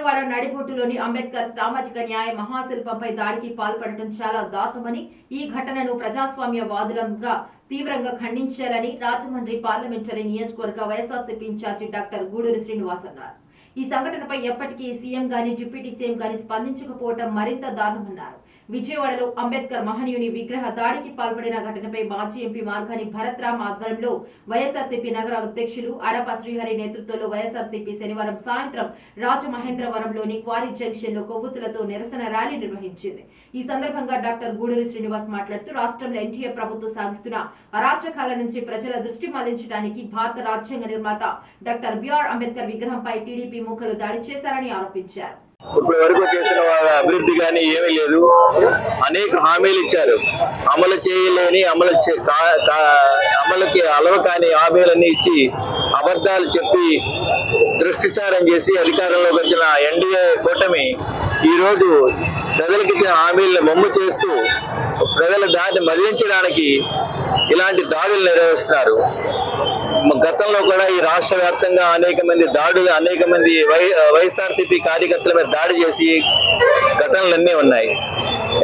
విజయవాడ నడిబొట్టులోని అంబేద్కర్ సామాజిక న్యాయ మహాశిల్పంపై దాడికి పాల్పడటం చాలా దారుణమని, ఈ ఘటనను ప్రజాస్వామ్యవాదులంగా తీవ్రంగా ఖండించాలని రాజమండ్రి పార్లమెంటరీ నియోజకవర్గ వైఎస్ఆర్సీపీ ఇన్ఛార్జి డాక్టర్ గూడూరి శ్రీనివాస్ అన్నారు. ఈ సంఘటనపై ఎప్పటికీ సీఎం గాని డిప్యూటీ సీఎం గాని స్పందించకపోవడం మరింత దారుణమన్నారు. విజయవాడలో అంబేద్కర్ మహనీయుని విగ్రహ దాడికి పాల్పడిన ఘటనపై మాజీ ఎంపీ మార్గాని భరత్రామ్ ఆధ్వర్యంలో వైఎస్ఆర్సీపీ నగర అధ్యక్షులు అడప శ్రీహరి నేతృత్వంలో వైఎస్ఆర్సీపీ శనివారం సాయంత్రం రాజమహేంద్రవరంలోని క్వారీ జంక్షన్ లో కొవ్వొత్తులతో నిరసన ర్యాలీ నిర్వహించింది. ఈ సందర్భంగా డాక్టర్ గూడూరి శ్రీనివాస్ మాట్లాడుతూ రాష్ట్రంలో ఎన్టీఏ ప్రభుత్వం సాగిస్తున్న అరాచకాల నుంచి ప్రజల దృష్టి మళ్లించడానికి భారత రాజ్యాంగ నిర్మాత డాక్టర్ బిఆర్ అంబేద్కర్ విగ్రహంపై టీడీపీ మూకలు దాడి చేశారని ఆరోపించారు. ఇప్పటి వరకు చేసిన వాళ్ళ అభివృద్ధి కానీ ఏమీ లేదు. అనేక హామీలు ఇచ్చారు, అమలు చేయలేని అమలుకి అలవ కాని హామీలన్నీ ఇచ్చి అబద్ధాలు చెప్పి దృష్టిచారం చేసి అధికారంలోకి వచ్చిన ఎన్డీఏ కూటమి ఈరోజు ప్రజలకు ఇచ్చిన హామీలను మమ్ము చేస్తూ ప్రజల దాన్ని మళ్లించడానికి ఇలాంటి దాడులు నిర్వహిస్తున్నారు. గతంలో కూడా ఈ రాష్ట్ర వ్యాప్తంగా అనేక మంది వైఎస్ఆర్సీపీ కార్యకర్తల మీద దాడి చేసి ఘటనలన్నీ ఉన్నాయి.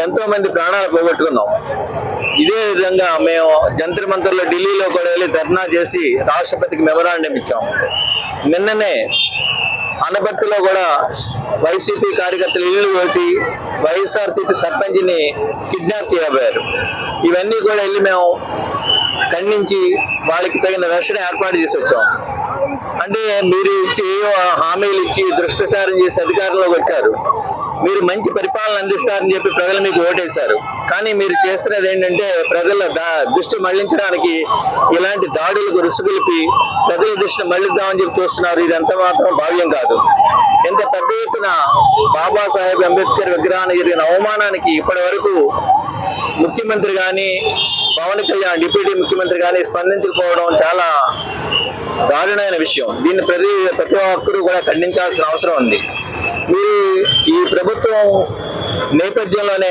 ఎంతో మంది ప్రాణాలు పోగొట్టుకున్నాం. ఇదే విధంగా మేము జంతర్ మంతర్లో ఢిల్లీలో కూడా వెళ్ళి ధర్నా చేసి రాష్ట్రపతికి మెమరాండం ఇచ్చాం. నిన్ననే అనపర్తిలో కూడా వైసీపీ కార్యకర్తలు ఇల్లు వేసి వైఎస్ఆర్సీపీ సర్పంచ్ని కిడ్నాప్ చేయబోయారు. ఇవన్నీ కూడా వెళ్ళి మేము ఖండించి వాళ్ళకి తగిన రక్షణ ఏర్పాటు చేసి వచ్చాం. అంటే మీరు ఇచ్చి హామీలు ఇచ్చి దుష్ప్రచారం చేసి అధికారంలోకి వచ్చారు. మీరు మంచి పరిపాలన అందిస్తారని చెప్పి ప్రజలు మీకు ఓటేశారు. కానీ మీరు చేస్తున్నది ఏంటంటే ప్రజల దృష్టి మళ్లించడానికి ఇలాంటి దాడులకు రుసుగొలిపి ప్రజల దృష్టిని మళ్లిద్దామని చెప్పి చూస్తున్నారు. ఇదంతా మాత్రం భావ్యం కాదు. ఇంత పెద్ద ఎత్తున బాబాసాహెబ్ అంబేద్కర్ విగ్రహానికి జరిగిన అవమానానికి ఇప్పటి వరకు ముఖ్యమంత్రి కానీ పవన్ కళ్యాణ్ డిప్యూటీ ముఖ్యమంత్రి కానీ స్పందించకపోవడం చాలా దారుణమైన విషయం. దీన్ని ప్రతి ఒక్కరూ కూడా ఖండించాల్సిన అవసరం ఉంది. మీరు ఈ ప్రభుత్వం నేపథ్యంలోనే